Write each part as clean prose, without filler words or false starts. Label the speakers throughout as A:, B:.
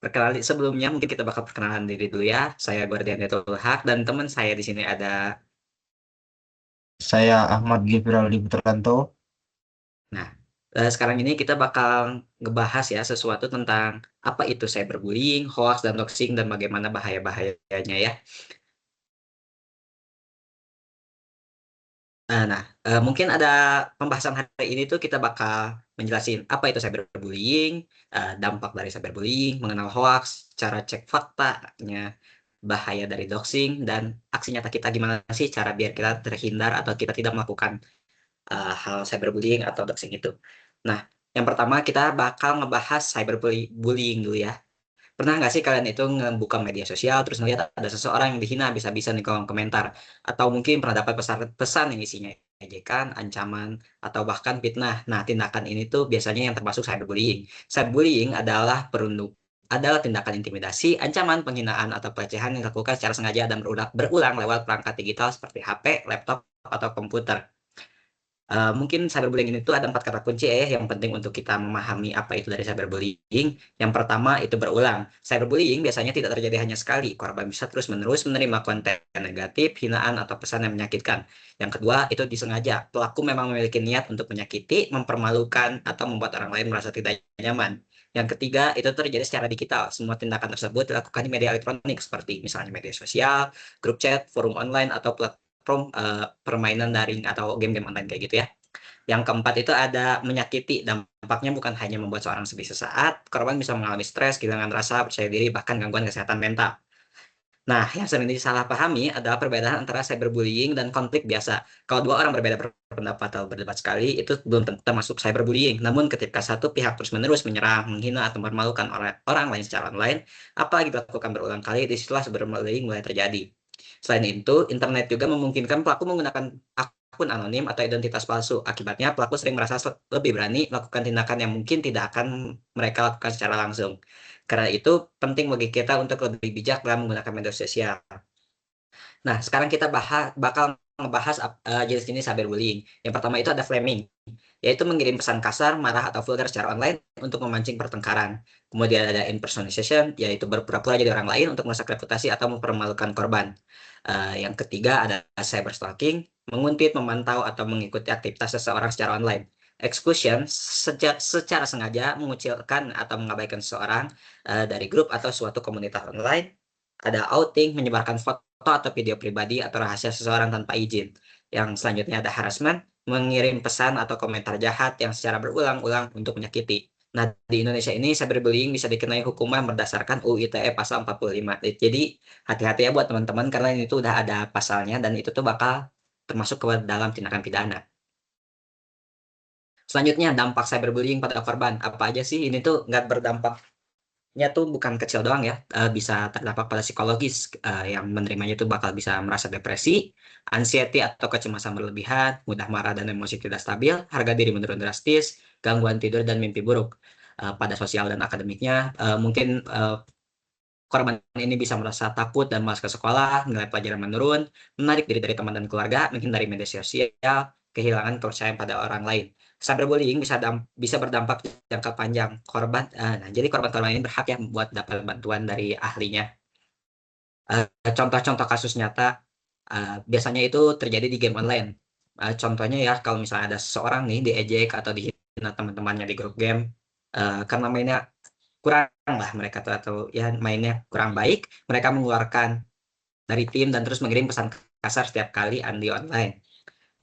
A: Perkenalan sebelumnya mungkin kita bakal perkenalan diri dulu ya. Saya Guardian Detul Haq dan teman saya di sini ada.
B: Saya Ahmad Gibraldi Putranto.
A: Nah, sekarang ini kita bakal ngebahas ya sesuatu tentang apa itu cyberbullying, hoax dan doxing dan bagaimana bahaya-bahayanya ya. Mungkin ada pembahasan hari ini tuh kita bakal menjelasin apa itu cyberbullying, dampak dari cyberbullying, mengenal hoax, cara cek faktanya, bahaya dari doxing, dan aksi nyata kita gimana sih cara biar kita terhindar atau kita tidak melakukan hal cyberbullying atau doxing itu. Nah, yang pertama kita bakal ngebahas cyberbullying dulu ya. Pernah nggak sih kalian itu ngebuka media sosial terus ngeliat ada seseorang yang dihina bisa-bisa di kolom komentar, atau mungkin pernah dapat pesan-pesan yang isinya ejekan, ancaman, atau bahkan fitnah. Nah, tindakan ini tuh biasanya yang termasuk cyberbullying. Cyberbullying adalah tindakan intimidasi, ancaman, penghinaan, atau pelecehan yang dilakukan secara sengaja dan berulang lewat perangkat digital seperti HP, laptop, atau komputer. Mungkin cyberbullying ini tuh ada 4 kata kunci yang penting untuk kita memahami apa itu dari cyberbullying. Yang pertama itu berulang. Cyberbullying biasanya tidak terjadi hanya sekali. Korban bisa terus-menerus menerima konten negatif, hinaan, atau pesan yang menyakitkan. Yang kedua itu disengaja. Pelaku memang memiliki niat untuk menyakiti, mempermalukan, atau membuat orang lain merasa tidak nyaman. Yang ketiga itu terjadi secara digital. Semua tindakan tersebut dilakukan di media elektronik seperti misalnya media sosial, grup chat, forum online, atau platform permainan daring atau game-game online kayak gitu ya. Yang keempat itu ada menyakiti. Dampaknya bukan hanya membuat seorang sedih sesaat, korban bisa mengalami stres, kehilangan rasa percaya diri, bahkan gangguan kesehatan mental. Nah, yang sering disalahpahami adalah perbedaan antara cyberbullying dan konflik biasa. Kalau dua orang berbeda pendapat atau berdebat sekali, itu belum tentu termasuk cyberbullying. Namun ketika satu pihak terus-menerus menyerang, menghina, atau mempermalukan orang lain secara online, apalagi dilakukan berulang kali, disitulah cyberbullying mulai terjadi. Selain itu, internet juga memungkinkan pelaku menggunakan akun anonim atau identitas palsu. Akibatnya, pelaku sering merasa lebih berani melakukan tindakan yang mungkin tidak akan mereka lakukan secara langsung. Karena itu, penting bagi kita untuk lebih bijak dalam menggunakan media sosial. Nah, sekarang kita bakal ngebahas jenis-jenis cyberbullying. Yang pertama itu ada flaming, yaitu mengirim pesan kasar, marah, atau vulgar secara online untuk memancing pertengkaran. Kemudian ada impersonation, yaitu berpura-pura jadi orang lain untuk merusak reputasi atau mempermalukan korban. Yang ketiga ada cyberstalking, menguntit, memantau, atau mengikuti aktivitas seseorang secara online. Exclusion, secara sengaja mengucilkan atau mengabaikan seseorang dari grup atau suatu komunitas online. Ada outing, menyebarkan foto atau video pribadi atau rahasia seseorang tanpa izin. Yang selanjutnya ada harassment, mengirim pesan atau komentar jahat yang secara berulang-ulang untuk menyakiti. Nah, di Indonesia ini cyberbullying bisa dikenai hukuman berdasarkan UU ITE pasal 45. Jadi, hati-hati ya buat teman-teman karena ini tuh udah ada pasalnya dan itu tuh bakal termasuk ke dalam tindakan pidana. Selanjutnya, dampak cyberbullying pada korban. Apa aja sih? Ini tuh nggak berdampak tuh bukan kecil doang ya, bisa terdampak pada psikologis, yang menerimanya tuh bakal bisa merasa depresi, anxiety atau kecemasan berlebihan, mudah marah dan emosi tidak stabil, harga diri menurun drastis, gangguan tidur dan mimpi buruk. Pada sosial dan akademiknya, mungkin korban ini bisa merasa takut dan malas ke sekolah, nilai pelajaran menurun, menarik diri dari teman dan keluarga, menghindari media sosial, kehilangan kepercayaan pada orang lain. Cyberbullying bisa berdampak jangka panjang. Jadi korban-korban ini berhak ya buat dapat bantuan dari ahlinya. Contoh-contoh kasus nyata biasanya itu terjadi di game online. Contohnya ya kalau misalnya ada seseorang nih diejek atau dihina teman-temannya di grup game karena mainnya kurang lah mereka tuh, atau ya mainnya kurang baik, mereka mengeluarkan dari tim dan terus mengirim pesan kasar setiap kali Andi online.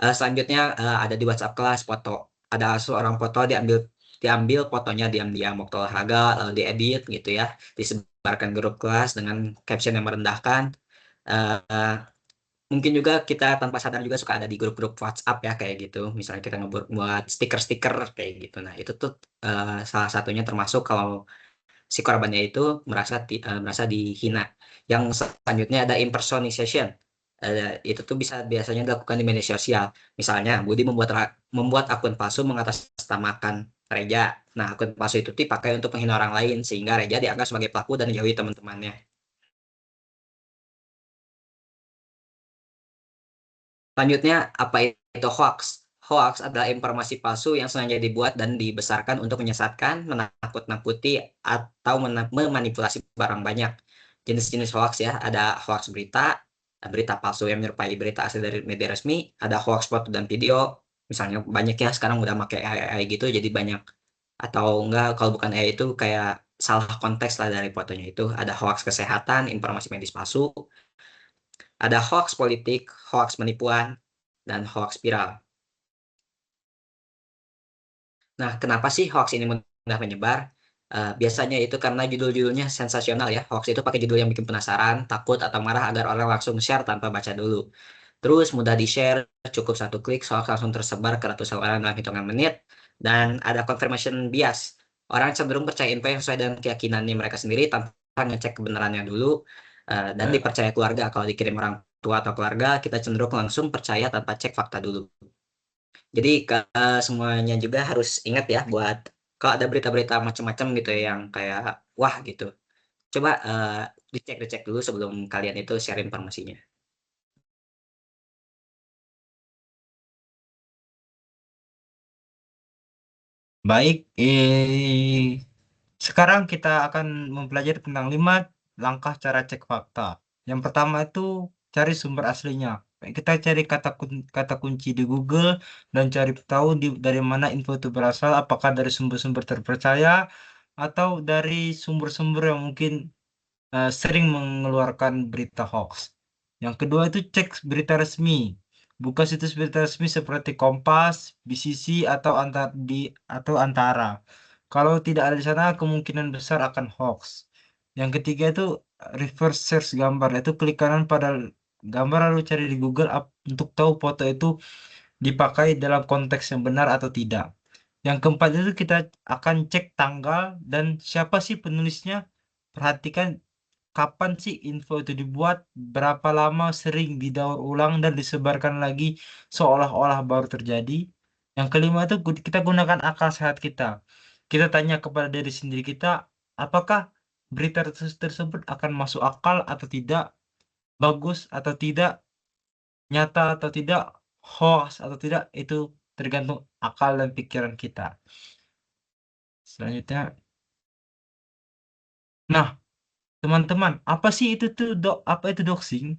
A: Selanjutnya ada di WhatsApp kelas foto. Ada seorang foto diambil diambil fotonya diam-diam waktu olahraga lalu diedit gitu ya, disebarkan grup kelas dengan caption yang merendahkan. Eh, Mungkin juga kita tanpa sadar juga suka ada di grup-grup WhatsApp ya kayak gitu. Misalnya kita ngebuat stiker-stiker kayak gitu. Nah, itu tuh salah satunya termasuk kalau si korbannya itu merasa dihina. Yang selanjutnya ada impersonation. Itu tuh bisa biasanya dilakukan di media sosial. Misalnya, Budi membuat akun palsu mengatasnamakan Reja. Nah, akun palsu itu dipakai untuk menghina orang lain sehingga Reja dianggap sebagai pelaku dan dijauhi teman-temannya. Selanjutnya, apa itu hoax? Hoax adalah informasi palsu yang sengaja dibuat dan dibesarkan untuk menyesatkan, menakut-nakuti, atau memanipulasi barang banyak. Jenis-jenis hoax ya, ada hoax berita, berita palsu yang menyerupai berita asli dari media resmi, ada hoax foto dan video, misalnya banyak ya sekarang udah pakai AI gitu, jadi banyak. Atau enggak, kalau bukan AI itu kayak salah konteks lah dari fotonya itu, ada hoax kesehatan, informasi medis palsu, ada hoax politik, hoax penipuan, dan hoax viral. Nah, kenapa sih hoax ini mudah menyebar? Biasanya itu karena judul-judulnya sensasional ya. Hoax itu pakai judul yang bikin penasaran, takut, atau marah agar orang langsung share tanpa baca dulu. Terus mudah di-share, cukup satu klik, hoax langsung tersebar ke ratusan orang dalam hitungan menit. Dan ada confirmation bias. Orang cenderung percaya info yang sesuai dengan keyakinannya mereka sendiri tanpa ngecek kebenarannya dulu. Dan dipercaya keluarga. Kalau dikirim orang tua atau keluarga, kita cenderung langsung percaya tanpa cek fakta dulu. Jadi semuanya juga harus ingat ya buat kalau ada berita-berita macam-macam gitu ya yang kayak wah gitu. Coba dicek-dicek dulu sebelum kalian itu share informasinya.
B: Baik, sekarang kita akan mempelajari tentang 5 langkah cara cek fakta. Yang pertama itu cari sumber aslinya. Kita cari kata kunci di Google dan cari tahu dari mana info itu berasal, apakah dari sumber-sumber terpercaya atau dari sumber-sumber yang mungkin sering mengeluarkan berita hoax. Yang kedua itu cek berita resmi. Buka situs berita resmi seperti Kompas, BCC atau Antara. Kalau tidak ada di sana, kemungkinan besar akan hoax. Yang ketiga itu reverse search gambar. Itu klik kanan pada gambar lalu cari di Google untuk tahu foto itu dipakai dalam konteks yang benar atau tidak. Yang keempat itu kita akan cek tanggal dan siapa sih penulisnya. Perhatikan kapan sih info itu dibuat, berapa lama sering didaur ulang dan disebarkan lagi seolah-olah baru terjadi. Yang kelima itu kita gunakan akal sehat kita. Kita tanya kepada diri sendiri kita, apakah berita tersebut akan masuk akal atau tidak, bagus atau tidak, nyata atau tidak, hoax atau tidak, itu tergantung akal dan pikiran kita. Selanjutnya, nah teman-teman, apa sih itu tuh apa itu doxing?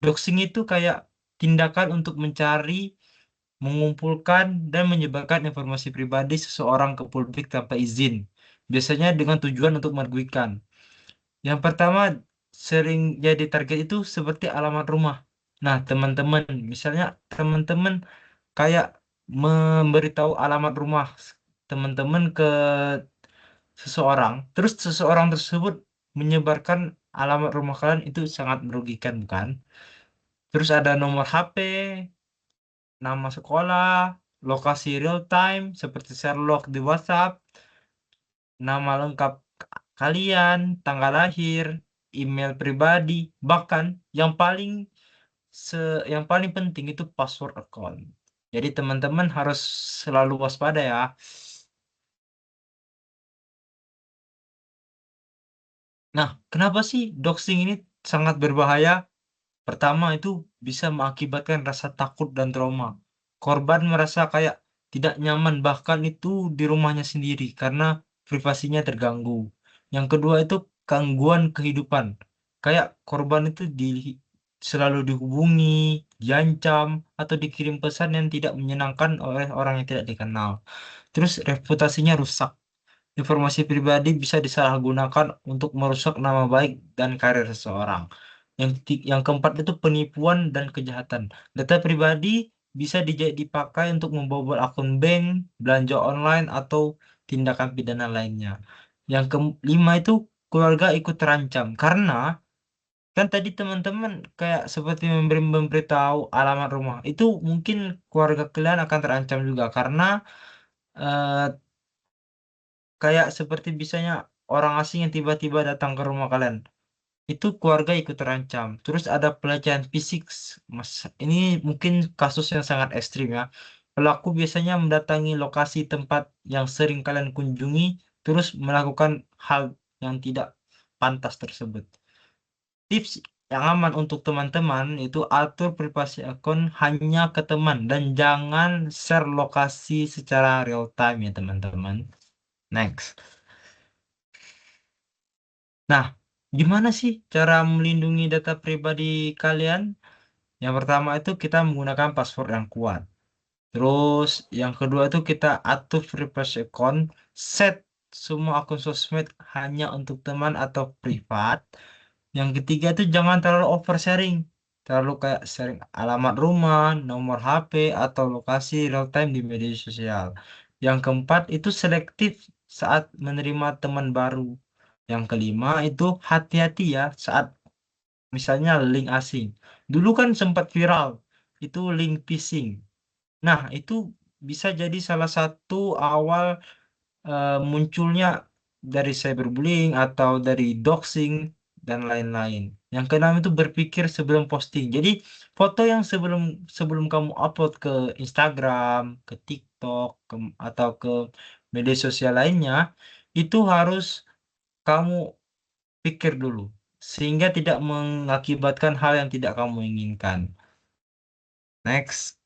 B: Doxing itu kayak tindakan untuk mencari, mengumpulkan, dan menyebarkan informasi pribadi seseorang ke publik tanpa izin. Biasanya dengan tujuan untuk merugikan. Yang pertama, sering jadi target itu seperti alamat rumah. Nah, teman-teman, misalnya teman-teman kayak memberitahu alamat rumah teman-teman ke seseorang, terus seseorang tersebut menyebarkan alamat rumah kalian, itu sangat merugikan, bukan? Terus ada nomor HP, nama sekolah, lokasi real time seperti Sherlock di WhatsApp, nama lengkap kalian, tanggal lahir, email pribadi, bahkan yang paling yang paling penting itu password account. Jadi teman-teman harus selalu waspada ya. Nah, kenapa sih doxing ini sangat berbahaya? Pertama itu bisa mengakibatkan rasa takut dan trauma. Korban merasa kayak tidak nyaman bahkan itu di rumahnya sendiri karena privasinya terganggu. Yang kedua itu gangguan kehidupan. Kayak korban itu selalu dihubungi, diancam, atau dikirim pesan yang tidak menyenangkan oleh orang yang tidak dikenal. Terus reputasinya rusak. Informasi pribadi bisa disalahgunakan untuk merusak nama baik dan karir seseorang. Yang keempat itu penipuan dan kejahatan. Data pribadi bisa dipakai untuk membobol akun bank, belanja online, atau tindakan pidana lainnya. Yang kelima itu keluarga ikut terancam karena kan tadi teman-teman kayak seperti memberitahu alamat rumah. Itu mungkin keluarga kalian akan terancam juga karena eh, kayak seperti bisanya orang asing yang tiba-tiba datang ke rumah kalian. Itu keluarga ikut terancam. Terus ada pelecehan fisik. Mas, ini mungkin kasus yang sangat ekstrim ya. Pelaku biasanya mendatangi lokasi tempat yang sering kalian kunjungi, terus melakukan hal yang tidak pantas tersebut. Tips yang aman untuk teman-teman itu atur privasi akun hanya ke teman dan jangan share lokasi secara real time ya teman-teman. Next. Nah, gimana sih cara melindungi data pribadi kalian? Yang pertama itu kita menggunakan password yang kuat. Terus yang kedua itu kita atur privacy account, set semua akun sosmed hanya untuk teman atau privat. Yang ketiga itu jangan terlalu oversharing, terlalu kayak sharing alamat rumah, nomor HP, atau lokasi real time di media sosial. Yang keempat itu selektif saat menerima teman baru. Yang kelima itu hati-hati ya saat misalnya link asing. Dulu kan sempat viral, itu link phishing. Nah, itu bisa jadi salah satu awal munculnya dari cyberbullying atau dari doxing dan lain-lain. Yang keenam itu berpikir sebelum posting. Jadi, foto yang sebelum sebelum kamu upload ke Instagram, ke TikTok, atau ke media sosial lainnya, itu harus kamu pikir dulu sehingga tidak mengakibatkan hal yang tidak kamu inginkan. Next.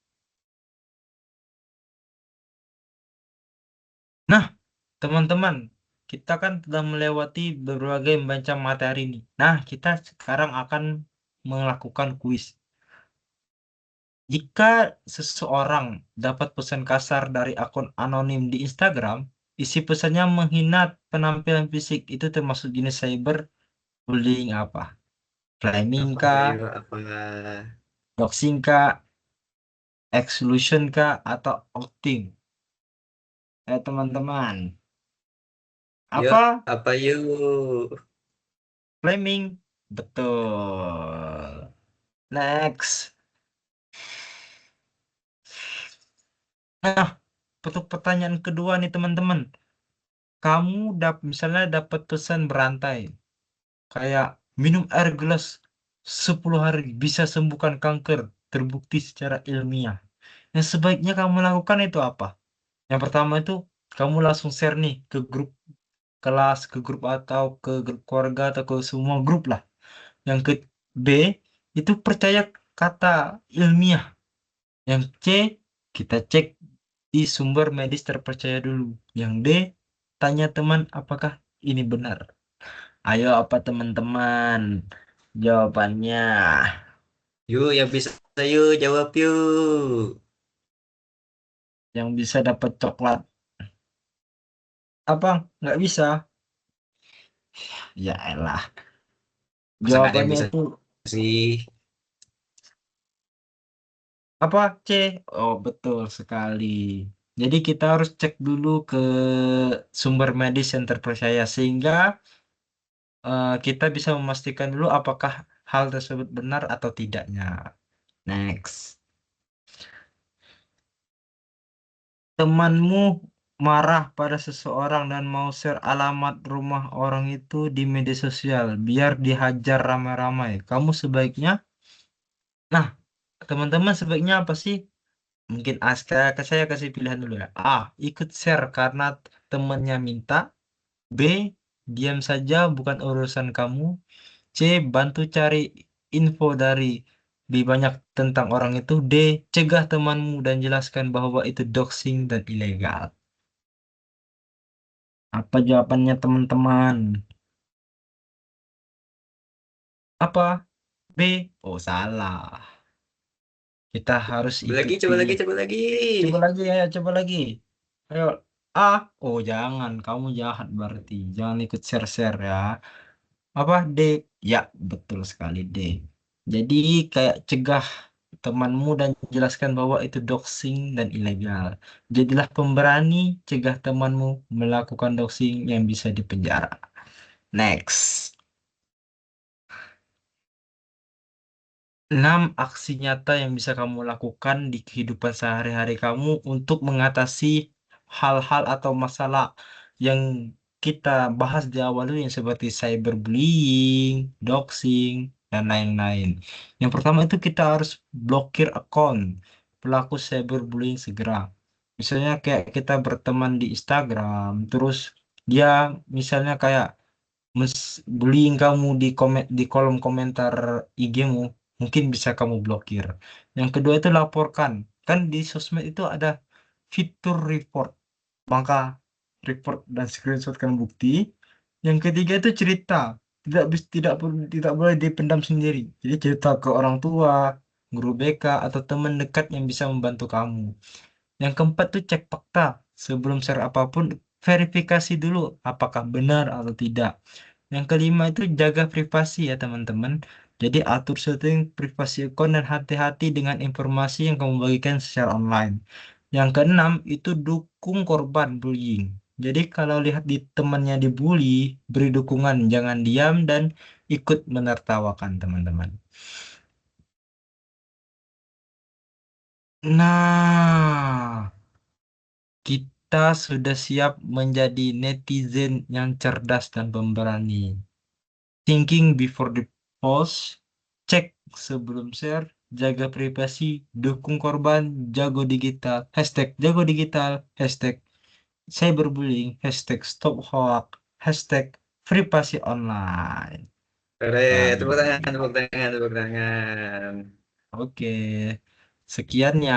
B: Nah, teman-teman, kita kan telah melewati berbagai macam materi nih. Nah, kita sekarang akan melakukan kuis. Jika seseorang dapat pesan kasar dari akun anonim di Instagram, isi pesannya menghina penampilan fisik itu termasuk jenis cyberbullying apa? Flaming
A: Apa
B: kah,
A: ayo apa?
B: doxing kah, exclusion kah, atau outing? Teman-teman,
A: Yuk,
B: apa
A: apa yuk?
B: flaming? Betul. Next. Nah, untuk pertanyaan kedua nih teman-teman. Kamu misalnya dapat pesan berantai. Kayak minum air gelas 10 hari bisa sembuhkan kanker. Terbukti secara ilmiah. Yang sebaiknya kamu lakukan itu apa? Yang pertama itu kamu langsung share nih ke grup kelas, ke grup atau ke grup keluarga atau ke semua grup lah. Yang ke B itu percaya kata ilmiah. Yang C, kita cek di sumber medis terpercaya dulu. Yang D, tanya teman apakah ini benar. Ayo apa teman-teman? Jawabannya.
A: Yuk, yang bisa yuk jawab yuk.
B: Yang bisa dapat coklat. Apa? Nggak bisa. Ya elah.
A: Masa nggak ada yang
B: Jawabannya
A: bisa
B: itu
A: sih?
B: apa? C. Oh, betul sekali. Jadi kita harus cek dulu ke sumber medis yang terpercaya sehingga kita bisa memastikan dulu apakah hal tersebut benar atau tidaknya. Next. Temanmu marah pada seseorang dan mau share alamat rumah orang itu di media sosial biar dihajar ramai-ramai. Kamu sebaiknya, nah, teman-teman sebaiknya apa sih? Mungkin saya kasih pilihan dulu ya. A, ikut share karena temannya minta. B, diam saja bukan urusan kamu. C, bantu cari info dari lebih banyak tentang orang itu. D, cegah temanmu dan jelaskan bahwa itu doxing dan ilegal. Apa jawabannya teman-teman? Apa? B? Oh, salah. Kita harus
A: Coba lagi,
B: ikuti.
A: coba lagi, coba lagi.
B: Coba lagi ya, coba lagi. Ayo. A. Oh, jangan. Kamu jahat berarti. Jangan ikut share-share ya. Apa? D. Ya, betul sekali D. Jadi kayak cegah temanmu dan jelaskan bahwa itu doxing dan ilegal. Jadilah pemberani, cegah temanmu melakukan doxing yang bisa dipenjara. Next. 6 aksi nyata yang bisa kamu lakukan di kehidupan sehari-hari kamu untuk mengatasi hal-hal atau masalah yang kita bahas di awal ini seperti cyberbullying, doxing, dan lain-lain. Yang pertama itu kita harus blokir akun pelaku cyberbullying segera. Misalnya kayak kita berteman di Instagram, terus dia misalnya kayak bullying kamu di kolom komentar IG-mu, mungkin bisa kamu blokir. Yang kedua itu laporkan. Kan di sosmed itu ada fitur report. Maka report dan screenshotkan bukti. Yang ketiga itu cerita. Tidak boleh dipendam sendiri. Jadi cerita ke orang tua, guru BK atau teman dekat yang bisa membantu kamu. Yang keempat tuh cek fakta. Sebelum share apapun, verifikasi dulu apakah benar atau tidak. Yang kelima itu jaga privasi ya teman-teman. Jadi atur setting privasi akun dan hati-hati dengan informasi yang kamu bagikan secara online. Yang keenam itu dukung korban bullying. Jadi kalau lihat di temannya dibully, beri dukungan, jangan diam dan ikut menertawakan teman-teman. Nah, kita sudah siap menjadi netizen yang cerdas dan pemberani. Thinking before the post, cek sebelum share, jaga privasi, dukung korban, jago digital, hashtag cyberbullying, hashtag stop hoax, hashtag privasi online.
A: Keren, tepuk tangan,
B: Baik,
A: tepuk tangan, tepuk tangan.
B: oke. Sekian ya.